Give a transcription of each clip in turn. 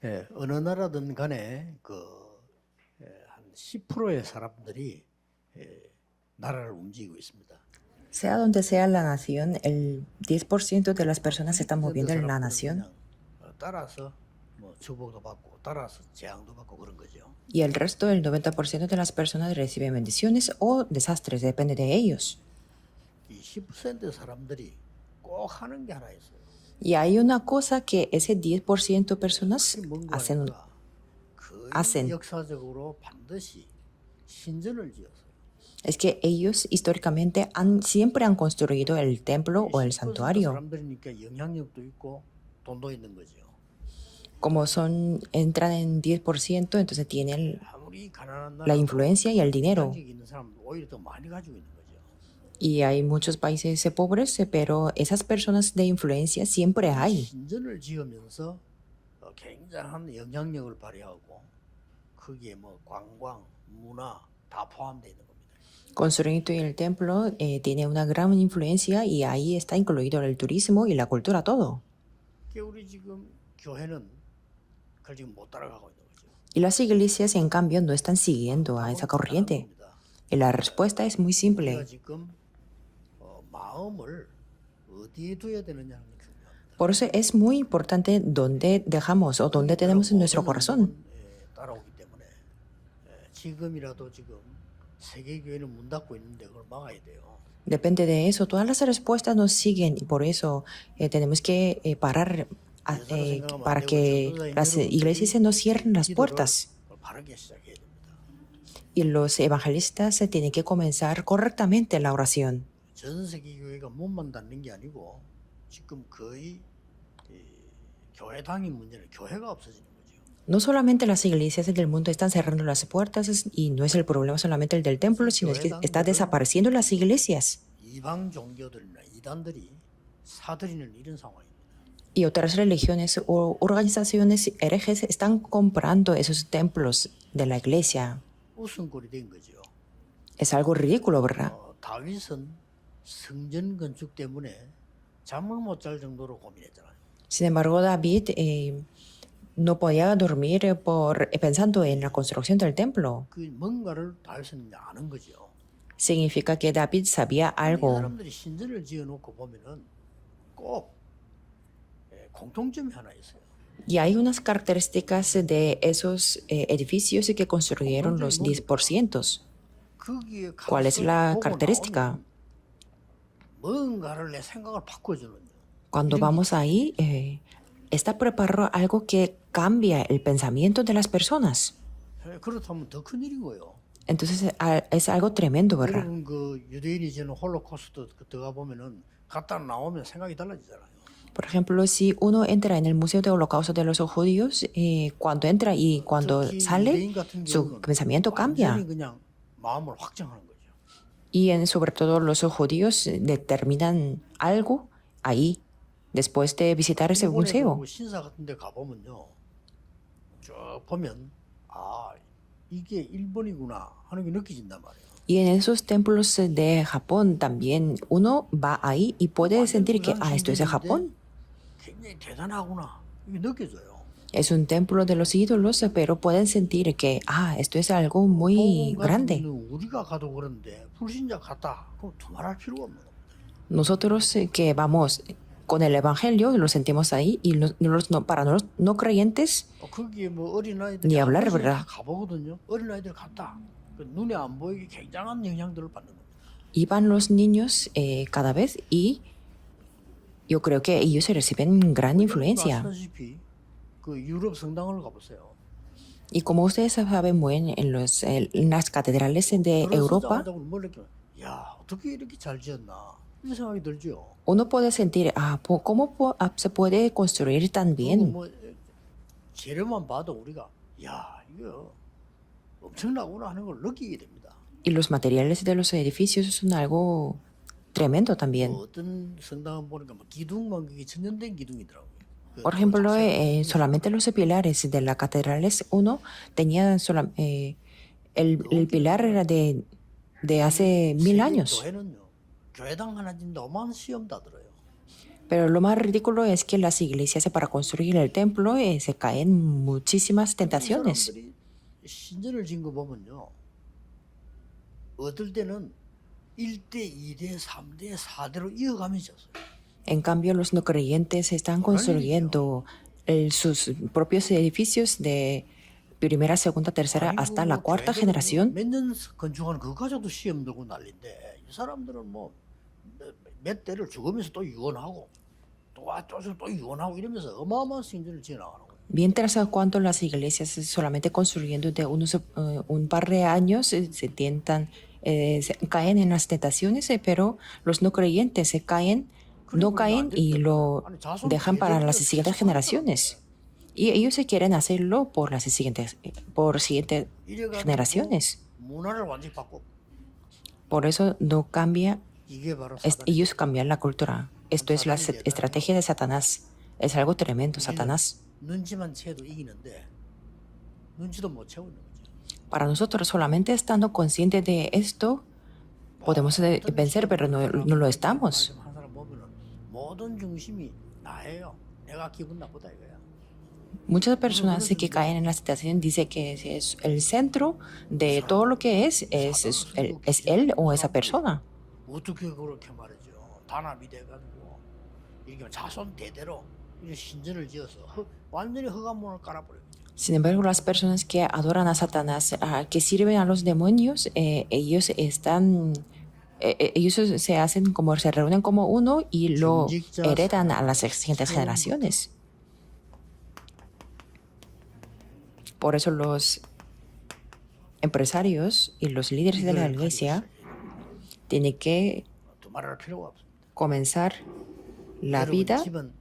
예, 어느 나라든 간에 한 10%의 사람들이 나라를 움직이고 있습니다. Sea donde sea la nación, el 10% de las personas se están 90% moviendo en la 사람들은 nación 그냥 따라서 뭐 축복도 받고 따라서 재앙도 받고 그런 거죠. y el resto, el 90% de las personas reciben bendiciones o desastres, depende de ellos. 이 10% 사람들이 꼭 하는 게 하나 있어요. Y hay una cosa que ese 10% personas 그게 뭔가 hacen, 하니까 거의 hacen, 역사적으로 반드시 신전을 지었어요. es que ellos históricamente siempre han construido el templo o el 10% santuario. 사람들이니까 영향력도 있고 돈도 있는 거죠. Como entran en 10%, entonces tienen 아무리 가난한 la 나라도 influencia y el dinero. 영향력이 있는 사람은 오히려 더 많이 가지고 있는 거죠. Y hay muchos países pobres, pero esas personas de influencia siempre hay. 신전을 지으면서 굉장한 영향력을 발휘하고 거기에 뭐 관광, 문화 다 포함되어 있는 겁니다. Construyendo el templo tiene una gran influencia y ahí está incluido el turismo y la cultura, todo. 그게 우리 지금 교회는 그걸 지금 못 따라가고 있는 거죠. Y las iglesias, en cambio, no están siguiendo a esa corriente. Y la respuesta es muy 우리가 simple. 지금 마음을 어디에 둬야 되느냐는 게 중요합니다. Por eso es muy importante dónde dejamos o dónde tenemos en nuestro corazón. 따라오기 때문에 지금이라도 지금 세계 교회는 문 닫고 있는데 그걸 막아야 돼요. Depende de eso. Todas las respuestas nos siguen y por eso tenemos que parar para que las iglesias se nos cierren las puertas. 그걸 바르게 시작해야 됩니다. Y los evangelistas tienen que comenzar correctamente la oración. 전 세계 교회가 문만 닫는 게 아니고 지금 거의 교회당의 문제는 교회가 없어지는 거죠. No solamente las iglesias del mundo están cerrando las puertas y no es el problema solamente el del templo, sino es que está desapareciendo las iglesias. 이방 종교들이나 이단들이 사들이는 이런 상황입니다. Y otras religiones o organizaciones herejes están comprando esos templos de la iglesia. 웃음꼴이 된 거죠. Es algo ridículo, ¿verdad? 다윗은 성전 건축 때문에 잠을 못 잘 정도로 고민했잖아요. Sin embargo, David no podía dormir pensando en la construcción del templo. 그 뭔가를 다윗은 아는 거죠. Significa que David sabía 이 algo. 사람들이 신전을 지어놓고 보면은 꼭 공통점이 하나 있어요. Y hay unas características de esos edificios que construyeron los 10%. 거기에 ¿Cuál es la característica? 뭔가를 내 생각을 바꿔주는. Cuando vamos ahí, está preparado algo que cambia el pensamiento de las personas. 그렇다면 더 큰 일이고요. Entonces es algo tremendo, ¿verdad? 여러분 그 유대인이 지는 홀로코스트 들어가 보면은 갔다 나오면 생각이 달라지잖아요. Por ejemplo, si uno entra en el Museo del Holocausto de los Judíos, cuando entra y cuando sale, su pensamiento cambia. 그냥 마음을 확정하는 거죠. Y sobre todo los judíos determinan algo ahí, después de visitar ese museo. 신사 같은 데 가보면요. 쭉 보면 이게 일본이구나 하는 게 느껴진단 말이에요. Y en esos templos de Japón también uno va ahí y puede sentir que esto es de Japón. 굉장히 대단하구나. 이게 느껴져요. Es un templo de los ídolos, pero pueden sentir que esto es algo muy grande. 우리가 가도 그런데 불신자 같다. 그럼 두말할 필요가 없는 겁니다. Nosotros que vamos con el evangelio lo sentimos ahí y para los no creyentes 거기에 뭐 어린아이들이 ni hablar, ¿verdad? 가보거든요. 어린아이들 갔다. 눈에 안 보이게 굉장한 영향들을 받는 겁니다. Iban los niños cada vez y yo creo que ellos reciben gran influencia. 아시다시피 그 유럽 성당을 가보세요. Y como ustedes saben muy bien, en las catedrales de Europa, 야, 어떻게 이렇게 잘 지었나 이런 생각이 들죠. uno puede sentir, ¿cómo se puede construir tan bien? 뭐 재료만 봐도 우리가 야, 이거 엄청나구나 하는 걸 느끼게 됩니다. Y los materiales de los edificios son algo tremendo también. 어떤 성당은 보니까 막 기둥만 그게 천년된 기둥이더라고요. Por ejemplo, solamente los pilares de la catedral uno tenía el pilar era de hace 1000 años. 교회는요. 교회당 하나 짓는데 어마어마한 시험 다 들어요. Pero lo más ridículo es que las iglesias para construir el templo se caen muchísimas 이 tentaciones. 사람들이 신전을 지은 거 보면요. 어떨 때는 1대, 2대, 3대, 4대로 이어가면서 졌어요. En cambio, los no creyentes están construyendo sus propios edificios de primera, segunda, tercera 아이고 hasta la 뭐 cuarta 교회들은 generación. 몇년 건축하는 그 가지고도 시험 들고 난리인데 이 사람들은 뭐 몇 대를 죽으면서 또 유언하고 또 와줘서 또 유언하고 이러면서 어마어마한 신전을 지어 나가는 거예요. Mientras cuando las iglesias solamente construyendo de un par de años se tientan, caen en las tentaciones, pero los no creyentes no caen y lo dejan para las siguientes generaciones. Y ellos se quieren hacerlo por las siguientes generaciones. 문화를 완전히 바꿔. Por eso no cambia, 이게 바로 ellos cambian la cultura. Esto es la estrategia de Satanás. Es algo tremendo, Satanás. 눈치만 채도 이기는데 눈치도 못 채고 있는 거죠. Para nosotros, solamente estando conscientes de esto, podemos vencer, pero no lo estamos. 한 사람 보면은 모든 중심이 나예요. 내가 기분 나쁘다 이거야. Muchas personas que caen en la situación dicen que es el centro de todo lo que es él o esa persona. 어떻게 그렇게 말이죠. 단합이 돼가지고 이렇게 자손 대대로 이런 신전을 지어서 완전히 흑암문을 깔아버려요. Sin embargo, las personas que adoran a Satanás, que sirven a los demonios, ellos se hacen como, se reúnen como uno y lo heredan a las siguientes generaciones. Por eso los empresarios y los líderes de la iglesia tienen que 두말할 필요가 없습니다. comenzar la 여러분 vida 집은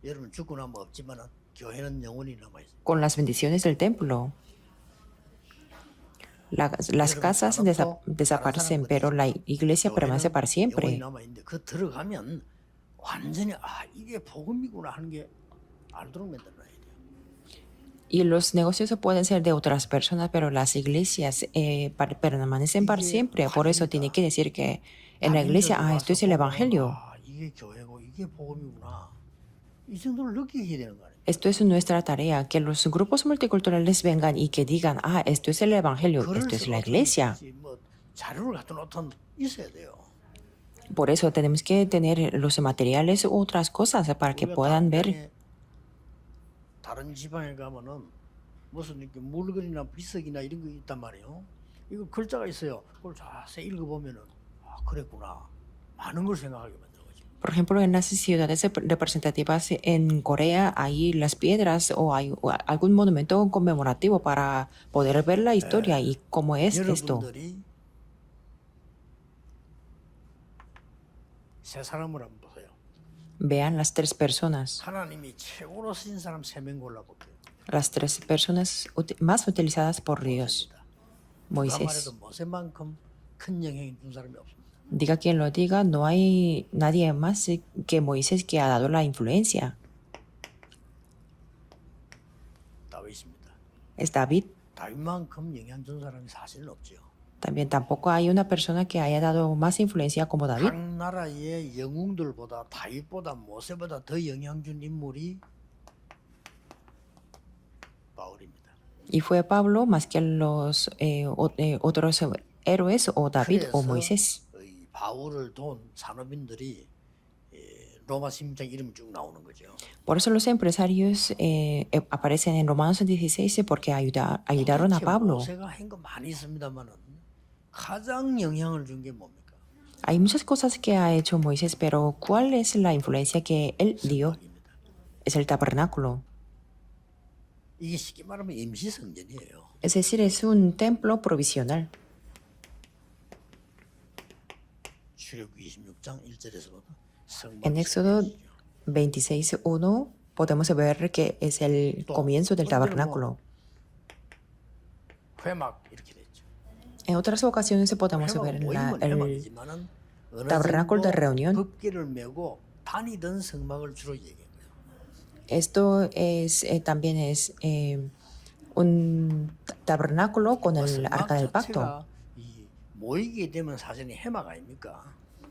여러분 죽고 나면 없지만은 교회는 영원히 남아 있어요. con las bendiciones del templo. Las casas desaparecen, pero la iglesia permanece para 영원히 siempre. 남아 있는데 그 들어가면 완전히 아 이게 복음이구나 하는 게 알도록 만들어놔야 돼요. Y los negocios pueden ser de otras personas, pero las iglesias permanecen para siempre. Por eso tiene que decir que en la iglesia, esto es el evangelio. 아 이게 교회고 이게 복음이구나. 이 정도를 느끼게 해야 되는 거 아니에요? Esto es nuestra tarea, que los grupos multiculturales vengan y que digan, esto es el evangelio, esto es la iglesia. 뭐 자료를 갖다 놓던 있어야 돼요. Por eso tenemos que tener los materiales u otras cosas para que puedan ver. 다른 지방에 가면은 무슨 이렇게 물건이나 비석이나 이런 거 있단 말이에요. 이거 글자가 있어요. 그걸 자세히 읽어보면은 그랬구나. 많은 걸 생각하게 만들어 거지. Por ejemplo, en las ciudades representativas en Corea hay las piedras o hay algún monumento conmemorativo para poder ver la historia y cómo es esto. 여러분들이 세 사람을 한번 보세요. Vean las tres personas, 하나님이 최고로 쓰신 사람 3명 골라볼게요. las tres personas más utilizadas por Dios. 누가 Moisés. 말해도 모세만큼 큰 영향이 준 사람이 없습니다. Diga quien lo diga, no hay nadie más que Moisés que ha dado la influencia. 다윗입니다. Es David. 다윗만큼 영향 준 사람이 사실은 없지요. También tampoco hay una persona que haya dado más influencia como David. 각 나라의 영웅들보다 다윗보다 모세보다 더 영향 준 인물이 바울입니다. Y fue Pablo más que los otros héroes o David o 그래서 Moisés. 이 바울을 돈 산업인들이 로마 심장 이름이 쭉 나오는 거죠. Por eso los empresarios aparecen en Romanos 16 porque ayudaron a 도대체 Pablo. 모세가 한 거 많이 있습니다만은 가장 영향을 준 게 뭡니까? Hay muchas cosas que ha hecho Moisés, pero ¿cuál es la influencia que él dio? 성막입니다. Es el tabernáculo. 이게 쉽게 말하면 임시 성전이에요. Es decir, es un templo provisional. 출애굽기 26장 1절에서부터 En Éxodo 26:1 podemos ver que es el comienzo del tabernáculo. 회막 이렇게 됐죠. En otras ocasiones podemos ver 회막은 모임은 el 회막이지만은 어느 tabernáculo de 정도 reunión. 법궤를 메고 다니던 성막을 주로 얘기해요. Esto es también es un tabernáculo con el arca del pacto. 이 모이게 되면 사실은 해막 아닙니까?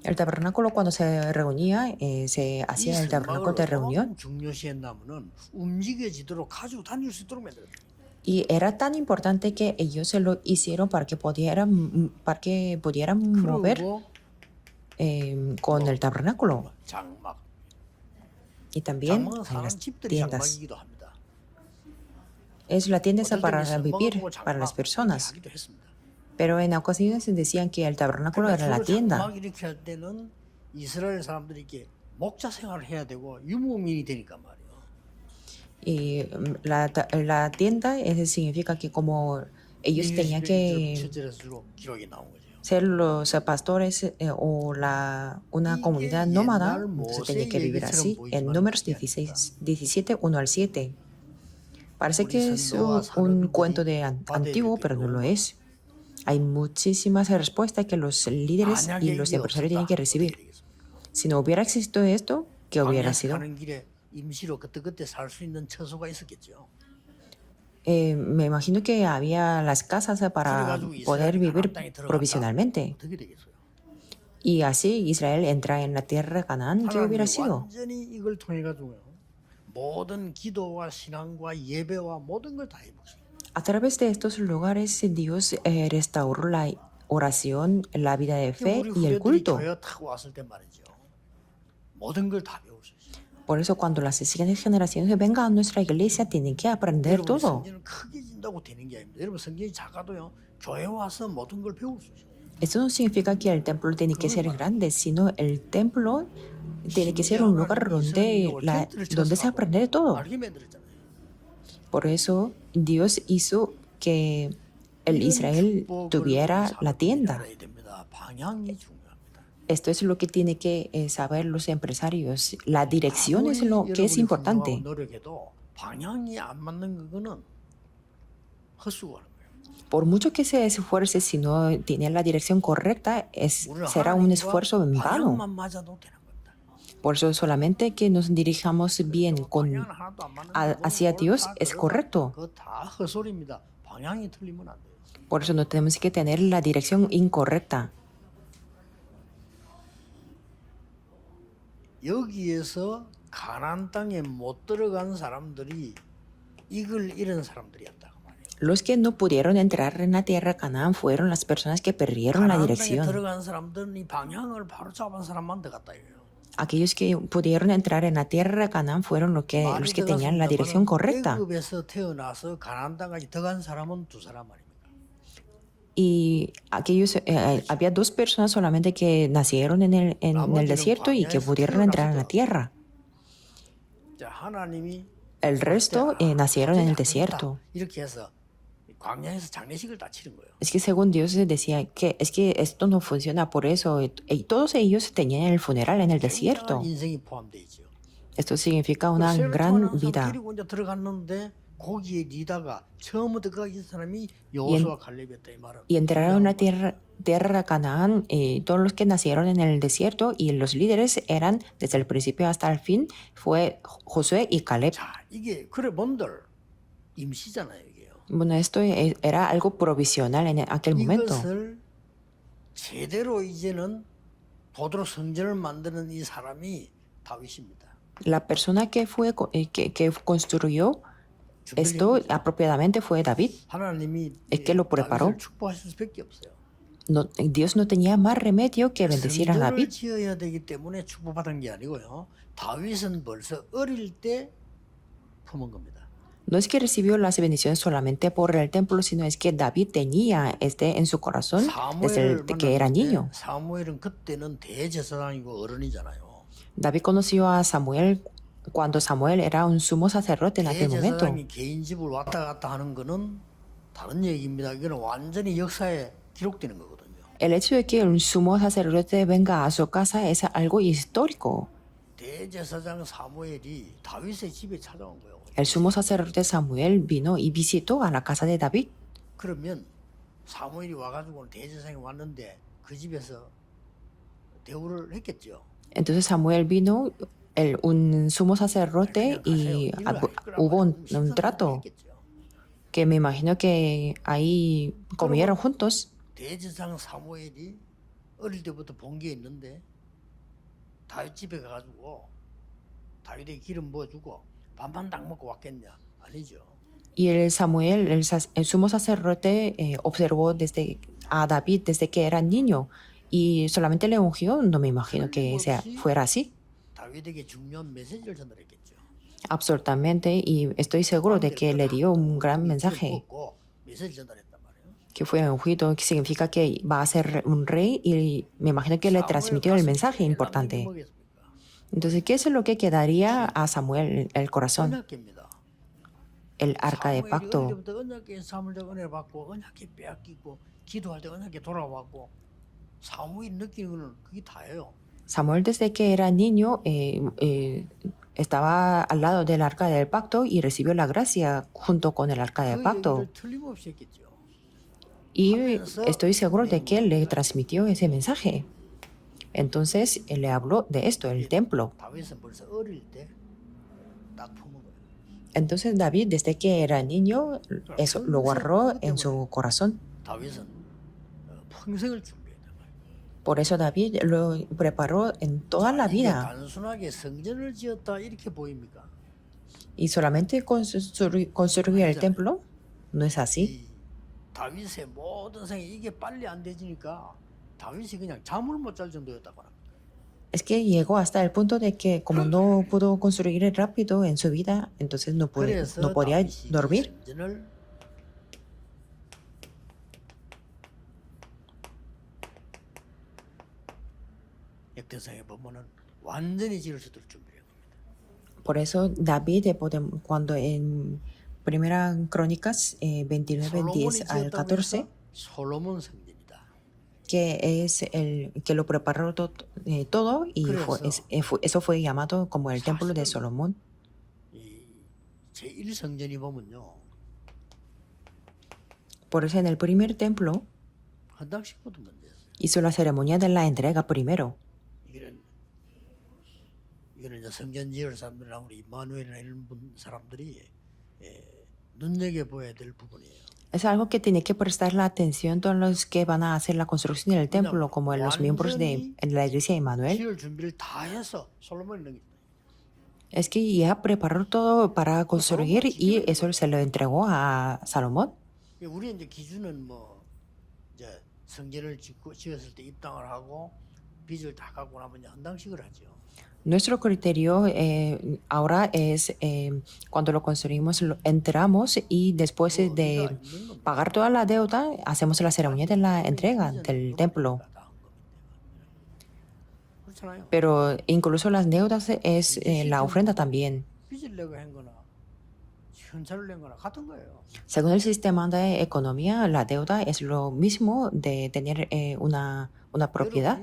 El tabernáculo cuando se reunía, se 이 hacía el tabernáculo de 성막을 reunión 얼마나 중요시했냐면은 움직여지도록 가지고 다닐 수 있도록 만들었다. y era tan importante que ellos se lo hicieron para que pudieran mover 그리고 con el tabernáculo. 장막. Y también 장막은 en 사는 las 집들이 tiendas. 장막이기도 합니다. Es la tienda esa 어떨 때는 para 성막을 vivir 보고 para las 장막 이렇게 personas. 하기도 했습니다. Pero en ocasiones decían que el tabernáculo 그러니까 era la 주로 tienda. 장막 이렇게 할 때는 이스라엘 사람들이 이렇게 목자 생활을 해야 되고 유목민이 되니까 말이에요. Y la tienda significa que como ellos tenían que 출제해서 기록이 나온 거죠. ser los pastores o una comunidad nómada, entonces tenía que vivir así. En Números 17, 1 al 7. Parece que es un cuento de antiguo, pero no lo es. Hay muchísimas respuestas que los líderes y los empresarios tienen que recibir. Si no hubiera existido esto, ¿qué hubiera sido? 가는 길에 임시로 그때 살 수 있는 처소가 있었겠죠. Me imagino que había las casas para 그래가지고 poder 이스라엘이 vivir 가나안 땅에 들어갔다. provisionalmente. 어떻게 되겠어요? Y así Israel entra en la tierra de Canaán. ¿Qué hubiera 하나님이 sido? 완전히 이걸 통해 가지고요. 모든 기도와 신앙과 예배와 모든 걸 다 해보세요. A través de estos lugares, Dios restauró la oración, la vida de fe 우리 y el 후배들이 culto. 교회 타고 왔을 때 말이죠. 모든 걸 다 배울 수 있어요. Por eso cuando las siguientes generaciones vengan a nuestra iglesia, tienen que aprender 여러분 todo. 성경은 크게 진다고 되는 게 아닙니다. 여러분 성경이 작아도요. 교회 와서 모든 걸 배울 수 있어요. Esto no significa que el templo tiene que ser grande, sino el templo tiene que ser un lugar donde se aprende todo. 알게 만들었잖아요. Por eso Dios hizo que el Israel tuviera la tienda. 알아야 됩니다. 방향이 중요합니다. Esto es lo que tiene que saber los empresarios. La dirección es lo que es importante. 노력해도 방향이 안 맞는 거는 헛수고하는 거예요. Por mucho que se esfuerce, si no tiene la dirección correcta, 우리는 será un 하나님과 esfuerzo en vano. 방향만 맞아도 되는 겁니다. Por eso solamente que nos dirijamos bien 방향은 하나도 안 맞는 hacia Dios es correcto. 그거 다 헛소리입니다. 방향이 틀리면 안 돼요. Por eso no tenemos que tener la dirección incorrecta. 여기에서 가나안 땅에 못 들어간 사람들이 이걸 잃은 사람들이었다 그 말이에요. Los que no pudieron entrar en la tierra de Canaán fueron las personas que perdieron la 가나안 땅에 dirección. 들어간 사람들은 이 방향을 바로 잡은 사람만 들어갔다 이거예요. Aquellos que pudieron entrar en la tierra de Canaán fueron los que tenían la dirección correcta. 애굽에서 태어나서 가나안 땅까지 들어간 사람은 두 사람 아닙니까? Y aquellos, había dos personas solamente que nacieron en el desierto y que pudieron entrar en la tierra. 자, 하나님이 El resto nacieron en el desierto. 이렇게 해서 광야에서 장례식을 다 치른 거예요. Es que según Dios decía que es que esto no funciona por eso. Y todos ellos tenían el funeral en el desierto. 굉장한 인생이 포함되어 있죠. Esto significa una gran vida. 데리고 이제 들어갔는데 거기에 리다가 처음부터 거기 사람이 여호수아 갈렙이었다 이 말은. Y entraron a la tierra de Canaán, todos los que nacieron en el desierto, y los líderes eran, desde el principio hasta el fin, fue Josué y Caleb. 자, 이게 그래 본들 임시잖아요, 이게요. Bueno, esto era algo provisional en aquel momento. 이것을 제대로 이제는 도도로 성전을 만드는 이 사람이 다윗입니다. La persona que construyó esto apropiadamente fue David. 하나님이 Es que lo preparó. 다윗을 축복하실 수밖에 없어요. No, Dios no tenía más remedio que bendecir a 성전을 David. 지어야 되기 때문에 축복받은 게 아니고요. 다윗은 벌써 어릴 때 품은 겁니다. No es que recibió las bendiciones solamente por el templo, sino es que David tenía en su corazón desde que era niño. 사무엘은 그때는 대제사장이고 어른이잖아요. David conoció a Samuel cuando Samuel era un sumo sacerdote en aquel momento. 대제사장이 개인 집을 왔다 갔다 하는 거는 다른 얘기입니다. 이거는 완전히 역사에 기록되는 거거든요. El hecho de que un sumo sacerdote venga a su casa es algo histórico. 대제사장 사무엘이 다윗의 집에 찾아온 거예요. El sumo sacerdote Samuel vino y visitó a la casa de David. 그러면 사무엘이 와가지고 대제사장이 왔는데 그 집에서 대우를 했겠죠. Entonces Samuel vino, un sumo sacerdote, y hubo un trato que me imagino que ahí comieron juntos. 대제사장 사무엘이 어릴 때부터 본 게 있는데 다윗 집에 가가지고 다윗에게 기름 부어주고 밥만 딱 먹고 왔겠냐? 아니죠. Y el Samuel, el sumo sacerdote, observó a David desde que era niño y solamente le ungió. No me imagino que fuera así. 다윗에게 중요한 메시지를 전달했겠죠. Absolutamente, y estoy seguro de que le dio un gran mensaje, 메시지 전달했단 말이에요. que fue ungido, que significa que va a ser un rey, y me imagino que le transmitió el mensaje importante. Entonces, ¿qué es lo que quedaría a Samuel, el corazón? 언약궤입니다. El arca de 사무엘이 pacto. 어릴 때부터 언약궤 사물적 은혜를 받고 언약궤 빼앗기고 기도할 때 언약궤 돌아왔고 사무엘이 느끼는 거는 그게 다예요. Samuel desde que era niño estaba al lado del arca del pacto y recibió la gracia junto con el arca del 그 pacto. 얘기를 틀림없이 했겠죠. Y estoy seguro de que él le transmitió ese mensaje. Entonces él le habló de esto, el templo. 다윗은 벌써 어릴 때 딱 품은 거예요. Entonces David desde que era niño eso lo guardó en su corazón. 다윗은 평생을 준비했단 말이에요. Por eso David lo preparó en toda la 이게 vida. 단순하게 성전을 지었다 이렇게 보입니까? Y solamente construir el templo no es así. 이 다윗의 모든 생이 이게 빨리 안 되지니까 다윗이 그냥 잠을 못 잘 정도였다고 합니다. Es que llegó hasta el punto de que como no pudo construir rápido en su vida, entonces no 그래서 podía 다윗이 dormir. 성전을 역대상에 보면은 완전히 지을 수 있도록 준비한 겁니다. Por eso David, cuando en Primera Crónicas 29, 10 al 14, 솔로몬 성전이다. que es el que lo preparó todo y eso fue llamado como el templo de Salomón. 이 제1성전이 보면요. Por eso en el primer templo 헌당식부터 문제였어요. hizo la ceremonia de la entrega primero. 이거는 이제 성전 지을 사람들이나 우리 이마누엘이나 이런 사람들이 눈여겨봐야 될 부분이에요. Es algo que tiene que prestar la atención todos los que van a hacer la construcción del templo, como los miembros de la iglesia de Emmanuel. 지을 준비를 다 해서 솔로몬이 넘겼다. Es que ya preparó todo para construir y eso se lo entregó a Salomón. 우리 이제 기준은 뭐 이제 성전을 지었을 때 입당을 하고 빚을 다 갚고 나면 이제 헌당식을 하죠. Nuestro criterio ahora es cuando lo construimos, lo enteramos y después de pagar toda la deuda, hacemos la ceremonia de la entrega del templo. Pero incluso las deudas es la ofrenda también. 빚을 내고 한 거나 현찰을 낸 거나 같은 거예요. Según el sistema de economía, la deuda es lo mismo de tener una propiedad.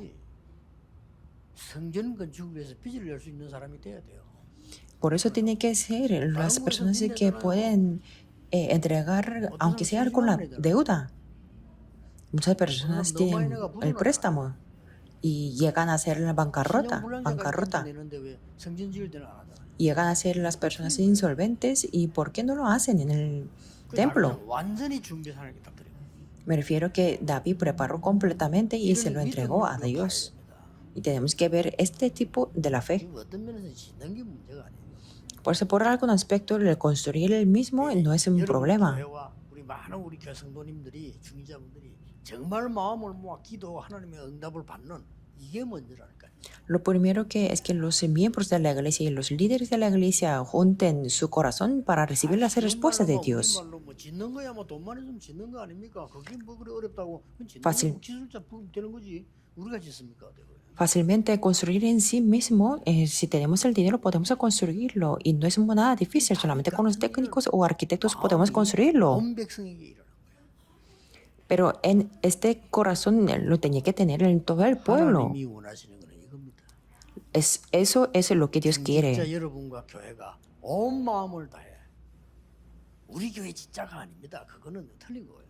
성전 건축을 위해서 빚을 낼 수 있는 사람이 돼야 돼요. Por eso tiene que ser las personas que pueden entregar, aunque sea con la deuda. Muchas personas tienen el préstamo y llegan a ser la bancarrota. 내는데 왜 성전 지을 때는 안 하잖아요. Llegan a ser las personas insolventes y ¿por qué no lo hacen en el templo? 완전히 준비해서 하는 게 딱 그래요. Me refiero que David preparó completamente y se lo entregó a Dios. Y tenemos que ver este tipo de la fe. 어떤 면에서 짓는 게 문제가 아니에요. Por eso, por algún aspecto, el construir el mismo no es un problema. 우리 많은 우리 교회 성도님들이 중직자분들이 정말 마음을 모아 기도 하나님의 응답을 받는 이게 문제라니까요. Lo primero que es que los miembros de la iglesia y los líderes de la iglesia junten su corazón para recibir las respuestas de Dios. 짓는 거야 뭐 돈만 있으면 짓는 거 아닙니까? 그게 뭐 그래 어렵다고 짓는 Fácil. 거 기술자 되는 거지. 우리가 짓습니까? Fácilmente construir en sí mismo, si tenemos el dinero podemos construirlo y no es nada difícil, solamente con los técnicos o arquitectos podemos construirlo. 온 백성에게 일어난 거예요. Pero en este corazón lo tenía que tener en todo el pueblo. 하나님이 원하시는 거는 이겁니다. Eso es lo que Dios 진짜 quiere. 여러분과 교회가 온 마음을 다해. 우리 교회 진짜가 아닙니다. 그거는 틀린 거예요.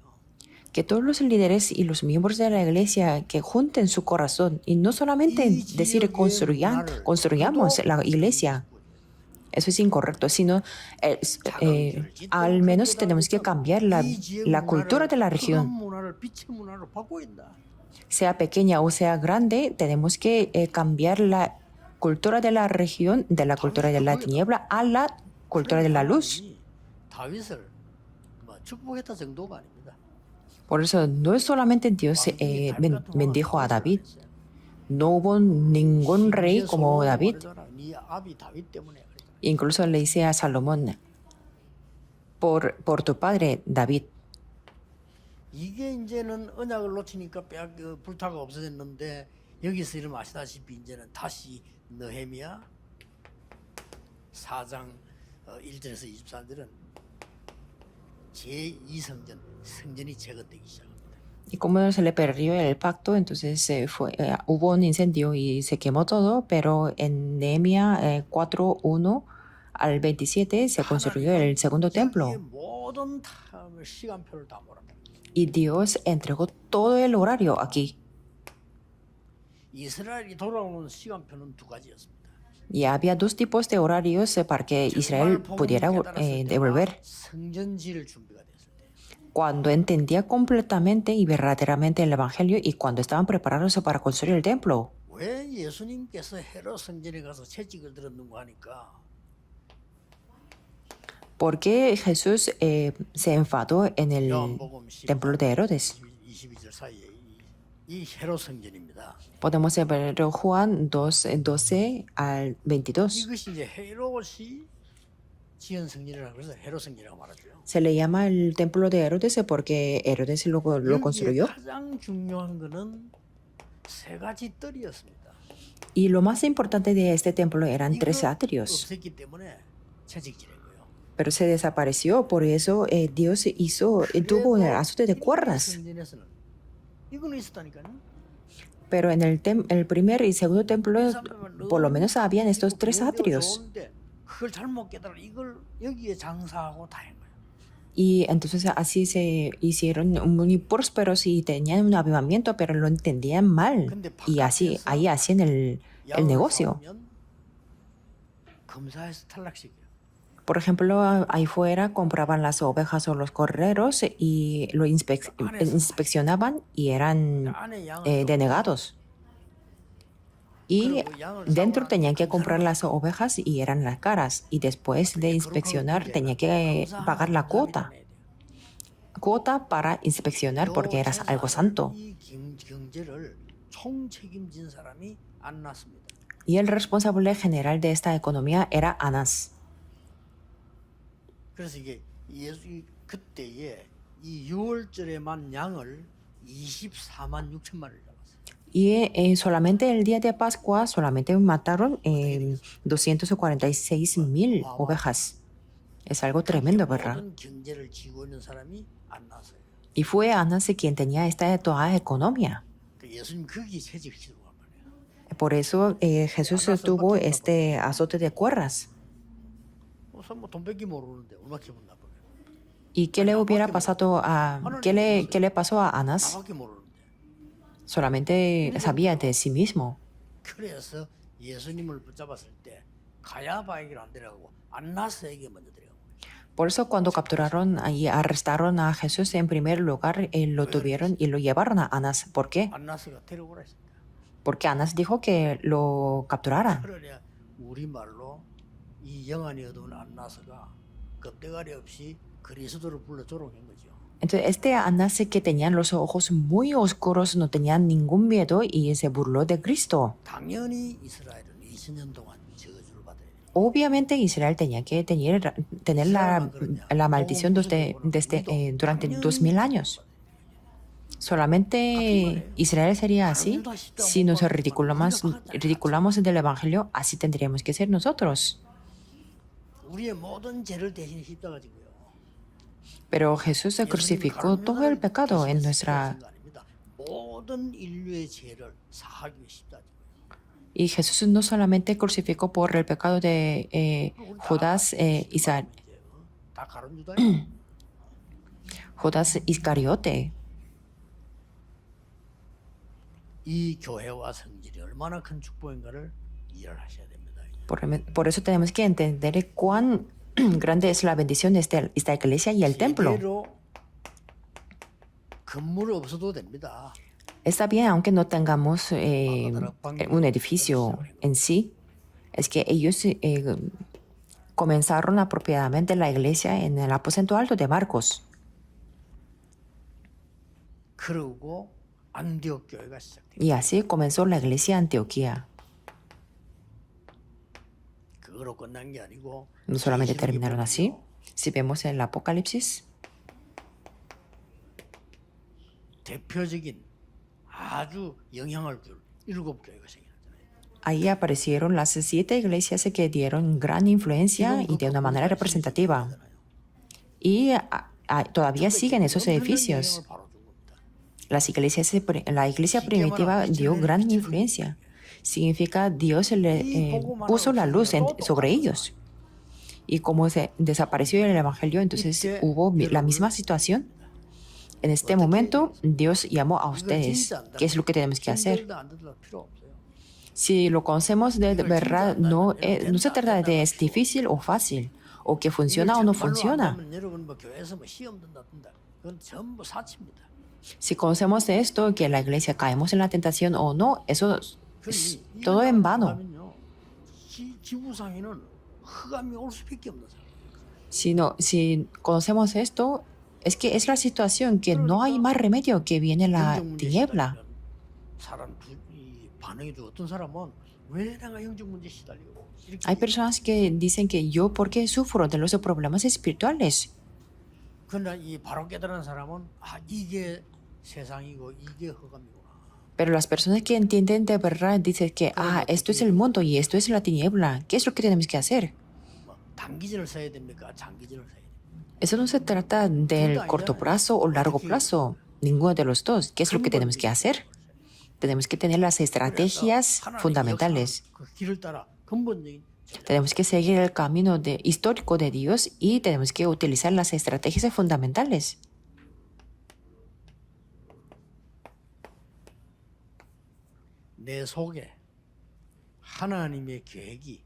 Que todos los líderes y los miembros de la iglesia que junten su corazón y no solamente decir construyamos la iglesia. Eso es incorrecto, sino al menos tenemos que cambiar la cultura de la región. sea pequeña o sea grande, tenemos que cambiar la cultura de la región, de la cultura de la tiniebla a la cultura de la luz. 하나님이 다윗을 축복했다 정도가 아닙니다. Por eso no es solamente Dios 왕중이 다윗 같은 왕을 bendijo a David. 했어요. No hubo ningún rey 심지어 como 솔로몬도 David. 말하잖아. 네 아비 다윗 때문에 그랬잖아. Incluso le dice a Salomón, por tu padre David. 이게 이제는 언약을 놓치니까 불타가 없어졌는데 여기서 이름 아시다시피 이제는 다시 느헤미야 4장 1절에서 24절은 제2성전 성전이 재건되기 시작합니다. Y como se le perdió el pacto, entonces hubo un incendio y se quemó todo, pero en Nehemia 4:1 al 27 se construyó el segundo templo. 여기에 모든 시간표를 다 몰아냅니다. Y Dios entregó todo el horario aquí. 이스라엘이 돌아오는 시간표는 두 가지였습니다. Y había dos tipos de horarios para que Israel pudiera devolver. 성전지을 준비가 됐을 때. Cuando entendía completamente y verdaderamente el Evangelio y cuando estaban preparados para construir el templo. 왜 예수님께서 헤롯 성전에 가서 채찍을 들었는가 하니까 ¿Por qué Jesús se enfadó en el 요한복음 templo de Herodes? 22절 사이에 이 헤롯 성전입니다. Podemos ver Juan 12 al 22. 이것이 이제 헤롯이 지은 성전이라고 해서 헤롯 성전이라고 말하죠. Se le llama el templo de Herodes porque Herodes lo 여기에 construyó. 가장 중요한 거는 세 가지 뜰이었습니다. Y lo más importante de este templo eran tres 이거 atrios. 없었기 때문에 채찍질한 거예요. Pero se desapareció, por eso Dios tuvo un azote de cuerdas. 성전에서는 이거는 있었다니까요. Pero en el primer y segundo templo, por lo menos habían estos tres atrios. 좋은데 그걸 잘못 깨달아 이걸 여기에 장사하고 다 한 거예요. Y entonces así se hicieron muy prósperos y tenían un avivamiento, pero lo entendían mal. 근데 Y así, ahí hacían el negocio. 검사에서 탈락시켜요. Por ejemplo, ahí fuera compraban las ovejas o los corderos y lo inspeccionaban y eran 안에 양을 denegados. Y dentro tenían que comprar las ovejas y eran las caras. Y después de inspeccionar tenía que pagar la cuota. Cuota para inspeccionar porque era algo santo. 이 경제를 총책임진 사람이 안 났습니다. Y el responsable general de esta economía era Anás. 그래서 이게 그때에 이 6월절에만 양을 24만 6천마리를 잡았어요. Y solamente el día de Pascua solamente mataron 246,000 ovejas. Es algo tremendo, ¿verdad? 모든 경제를 쥐고 있는 사람이 안 나서요. Y fue Anás quien tenía esta toda economía. 예수님 거기 채찍시키고 한 말이에요. Por eso Jesús tuvo este azote de cuerdas. 돈 뺏기 모르는데 얼마나 기분 나쁘게. ¿Y qué le hubiera pasado qué le pasó a Anás? 나밖에 모르는데. Solamente sabía de sí mismo. 그래서 예수님을 붙잡았을 때 가야바에게 안 데려가고 안나스에게 먼저 데려가고. Por eso cuando capturaron y arrestaron a Jesús en primer lugar, lo tuvieron y lo llevaron a Anás. ¿Por qué? 안나스가 데려오라 했습니다. Porque Anás dijo que lo capturaran. 그러냐 우리 말로 이 영안이 어두운 안나스가 겁대가리 없이 그리스도를 불러 조롱한 거죠. Entonces este Anás que tenían los ojos muy oscuros no tenían ningún miedo y se burló de Cristo. 당연히 이스라엘은 2000년 동안 저주를 받아야 돼요. Obviamente Israel tenía que tener la maldición durante 2000 años. Solamente Israel sería así. Si nos ridiculamos del Evangelio, así tendríamos que ser nosotros. 우리의 모든 죄를 대신 십자가 지고요. Pero Jesús se crucificó todo el pecado en nuestra... 모든 인류의 죄를 사하기 위해 십자가 지고요. Y Jesús no solamente crucificó por el pecado de Judas 다 가론 유다예요. Judas Iscariote. 이 교회와 성질이 얼마나 큰 축복인가를 이해를 하셔야 됩니다. Por eso tenemos que entender cuán grande es la bendición de esta iglesia y el templo. 제대로 건물 없어도 됩니다. Está bien, aunque no tengamos un edificio en sí, es que ellos comenzaron apropiadamente la iglesia en el aposento alto de Marcos. 그러고 안디옥 교회가 시작돼요. Y así comenzó la iglesia Antioquía. 그거로 끝난 게 아니고 No solamente 계시록에 terminaron así. 보면요. Si vemos el Apocalipsis, 대표적인 아주 영향을 줄 7교회가 생겼잖아요. ahí aparecieron las 7 iglesias que dieron gran influencia y de una manera representativa. Y todavía siguen esos edificios. La iglesia primitiva dio gran influencia. Significa Dios le puso la luz sobre ellos. Y como se desapareció el evangelio, entonces hubo la misma situación. En este momento, Dios llamó a ustedes. ¿Qué es lo que tenemos que hacer? Si lo conocemos de verdad, no se trata de es difícil o fácil, o que funciona o no funciona. Si conocemos de esto, que la iglesia caemos en la tentación o no, eso es todo en vano. Si conocemos esto, es que es la situación que no hay más remedio que viene la tiniebla. Hay personas que dicen que yo, ¿por qué sufro de los problemas espirituales? Pero las personas que entienden de verdad dicen que esto es el mundo y esto es la tiniebla. ¿Qué es lo que tenemos que hacer? Eso no se trata del corto plazo o largo plazo, ninguno de los dos. ¿Qué es lo que tenemos que hacer? Tenemos que tener las estrategias fundamentales. Tenemos que seguir el camino histórico de Dios y tenemos que utilizar las estrategias fundamentales. 내 속에 하나님의 계획이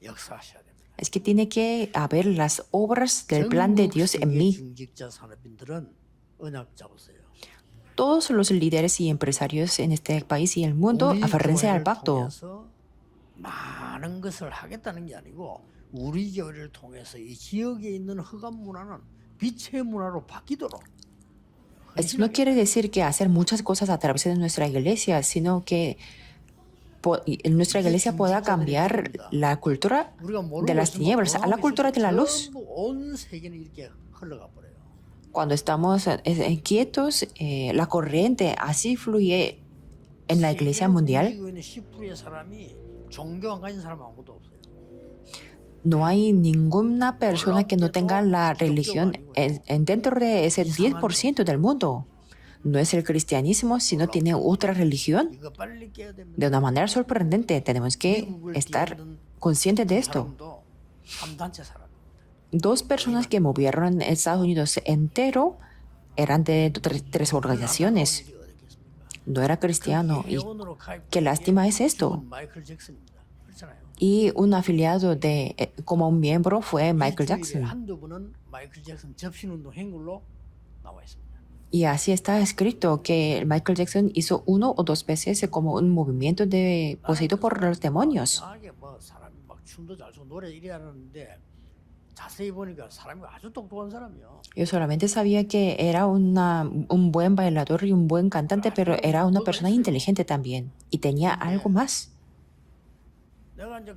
역사하셔야 됩니다. Es que tiene que haber las obras del plan de Dios en mí. 중직자 산업인들은 언약 잡으세요. Todos los líderes y empresarios en este país y el mundo aférrense al pacto. 많은 것을 하겠다는 게 아니고 우리 교회를 통해서 이 지역에 있는 흑암 문화는 빛의 문화로 바뀌도록. Esto no quiere decir que hacer muchas cosas a través de nuestra iglesia, sino que nuestra iglesia pueda cambiar la cultura de las tinieblas a la cultura de la luz. Cuando estamos quietos, la corriente así fluye en la iglesia mundial. No hay ninguna persona que no tenga la religión dentro de ese 10% del mundo. No es el cristianismo, sino tiene otra religión. De una manera sorprendente, tenemos que estar conscientes de esto. 2 personas que movieron Estados Unidos entero eran de 3 organizaciones. No era cristiano. Y qué lástima es esto. Y un afiliado como un miembro fue Michael Jackson. Y así está escrito que Michael Jackson hizo 1 o 2 veces como un movimiento poseído por los demonios. Yo solamente sabía que era un buen bailador y un buen cantante, pero era una persona inteligente también. Y tenía algo más. 내가 이제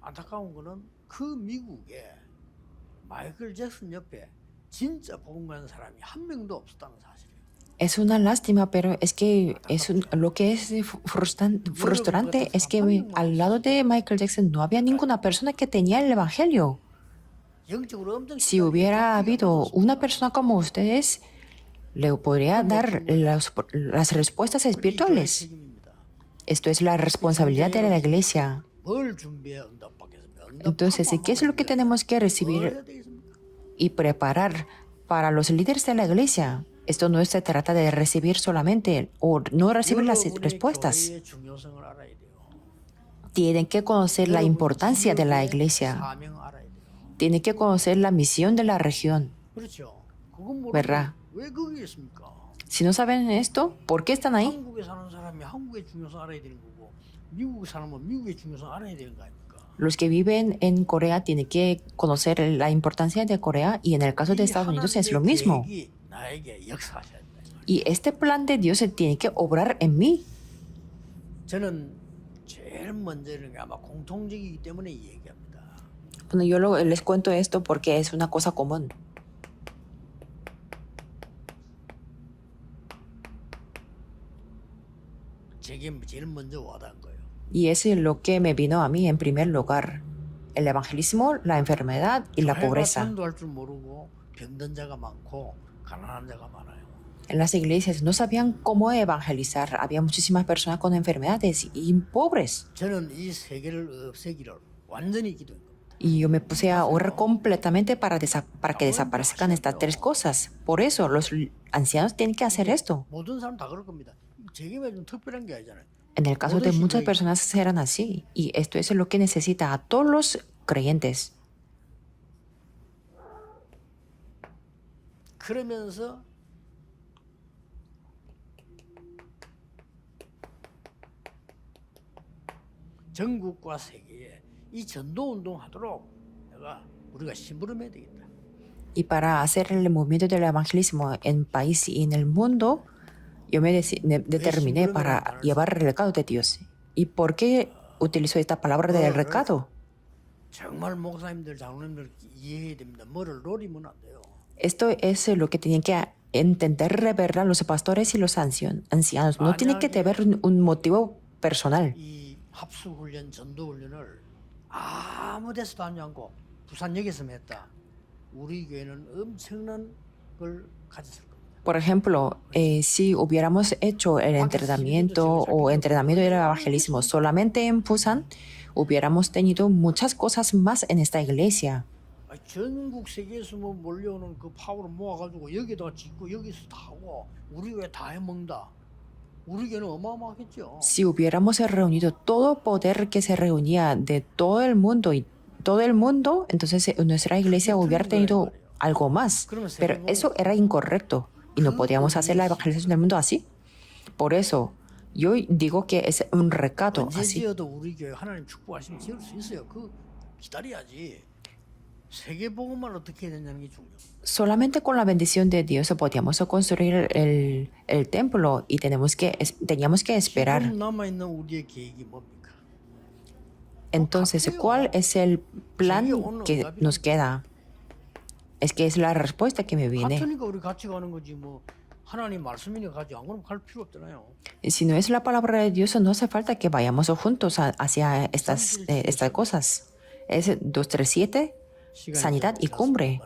안타까운 거는 미국에 마이클 잭슨 옆에 진짜 복음 가는 사람이 한 명도 없었다는 사실이에요. Es una lástima, pero es que lo que es frustrante es que al lado de Michael Jackson no había ninguna persona que tenía el evangelio. Si hubiera habido una persona como ustedes, le podría dar las respuestas espirituales. Esto es la responsabilidad de la iglesia. Entonces, ¿qué es lo que tenemos que recibir y preparar para los líderes de la iglesia? Esto no se trata de recibir solamente o no recibir las respuestas. Tienen que conocer la importancia de la iglesia. Tienen que conocer la misión de la región. 그건 모르고 ¿verdad? 왜 거기 있습니까? Si no saben esto, ¿por qué están ahí? 한국에 사는 사람이 한국의 중요성 알아야 되는 거고 미국에 사람은 미국의 중요성 알아야 되는 거 아닙니까? Los que viven en Corea tienen que conocer la importancia de Corea y en el caso de 이 Estados Unidos es lo 하나님의 mismo. 계획이 나에게 역사하셔야 된다. 이 말이에요. Y este plan de Dios se tiene que obrar en mí. 저는 제일 먼저 이런 게 아마 공통적이기 때문에 이 얘기합니다. Bueno, les cuento esto porque es una cosa común. 제게 제일 먼저 와닿은 거예요. Y es lo que me vino a mí en primer lugar. El evangelismo, la enfermedad y la 교회가 pobreza. 전도할 줄 모르고 병든 자가 많고 가난한 자가 많아요. En las iglesias no sabían cómo evangelizar. Había muchísimas personas con enfermedades y pobres. 저는 이 세계를 없애기를 완전히 기도한 겁니다. Y yo me puse a orar completamente para que desaparezcan estas tres cosas. Por eso los ancianos tienen que hacer esto. 모든 사람 다 그럴 겁니다. 제게만 좀 특별한 게 아니잖아요. En el caso de muchas personas serán así. Y esto es lo que necesita a todos los creyentes. 그러면서 전국과 세계에 이 전도 운동하도록 우리가 심부름해야 되겠다. Y para hacer el movimiento del evangelismo en país y en el mundo, yo me determiné para llevar el recado de Dios. ¿Y por qué utilizo esta palabra del recado? 정말 목사님들, 장로님들 이해해야 됩니다. 뭐를 노리면 안 돼요. Esto es lo que tienen que entender, ¿verdad? Los pastores y los ancianos. No tiene que tener un motivo personal. 이 합수훈련, 전도훈련을 아무 데서도 하지 않고 부산역에서만 했다. 우리 교회는 엄청난 걸 가졌을 겁니다. Por ejemplo, si hubiéramos hecho el entrenamiento o entrenamiento del evangelismo solamente en Busan, hubiéramos tenido muchas cosas más en esta iglesia. 전국 세계에서 뭐 몰려오는 그 파워를 모아가지고 여기다가 짓고 여기서 다 하고 우리 교회 다 해먹는다. 우리 교회는 어마어마하겠죠. Si hubiéramos reunido todo poder que se reunía de todo el mundo y todo el mundo, entonces nuestra iglesia hubiera tenido algo más. Pero eso era incorrecto y no podíamos hacer la evangelización del mundo así. Por eso yo digo que es un recado 언제 así. 지어도 우리 교회 하나님 축복하시면 지을 수 있어요. 그 기다려야지. 세계 복음만 어떻게 해야 되냐는 게 중요해요. Solamente con la bendición de Dios podíamos construir el templo y teníamos que esperar. 지금 남아있는 우리의 계획이 뭡니까? Entonces, ¿cuál es el plan que nos queda? Es que es la respuesta que me viene. 같으니까 우리 같이 가는 거지 뭐 하나님 말씀이니까 가지 안 그러면 갈 필요 없잖아요. Y si no es la palabra de Dios, no hace falta que vayamos juntos hacia estas cosas. Es 237, sanidad y cumbre.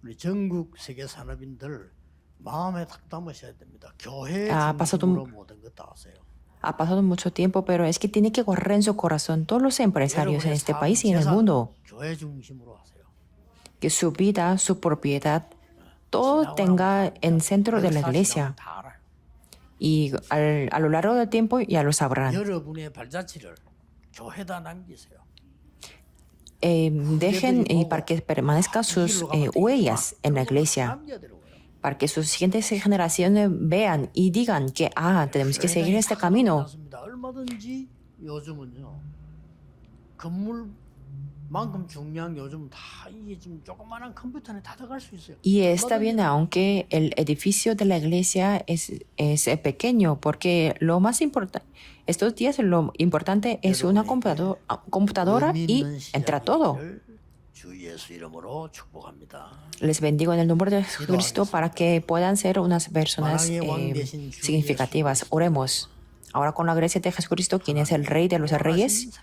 우리 전국 세계 산업인들 마음에 딱 담으셔야 됩니다. 교회 pasado 중심으로 모든 것 다 하세요. Ha pasado mucho tiempo, pero es que tiene que correr en su corazón todos los empresarios en este país y en el mundo. 교회 중심으로 하세요. Que su vida, su propiedad, todo tenga en centro de la iglesia. 다 알아요. Y a lo largo del tiempo ya lo sabrán. 여러분의 발자취를 교회다 남기세요. Dejen para que permanezcan sus huellas en la iglesia, para que sus siguientes generaciones vean y digan que tenemos que seguir este camino. 얼마든지 요즘은요 건물만큼 중요한 요즘 다 이게 지금 조그마한 컴퓨터 안에 다 들어갈 수 있어요. Y está bien, aunque el edificio de la iglesia es pequeño, porque lo más importante, estos días lo importante es una computadora y entra todo. 주 예수 이름으로 축복합니다. Les bendigo en el nombre de Jesucristo para que puedan ser unas personas significativas. Oremos. Ahora con la gracia de Jesucristo, quien es el Rey de los Reyes,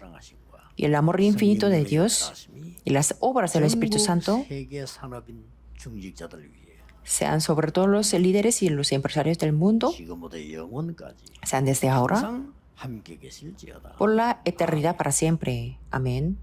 y el amor infinito de Dios y las obras del Espíritu Santo 세계 산업인 중직자들 위해 sean sobre todo los líderes y los empresarios del mundo, 지금부터 영원까지 sean desde ahora, 항상 함께 계실지어다. por la eternidad para siempre. Amén.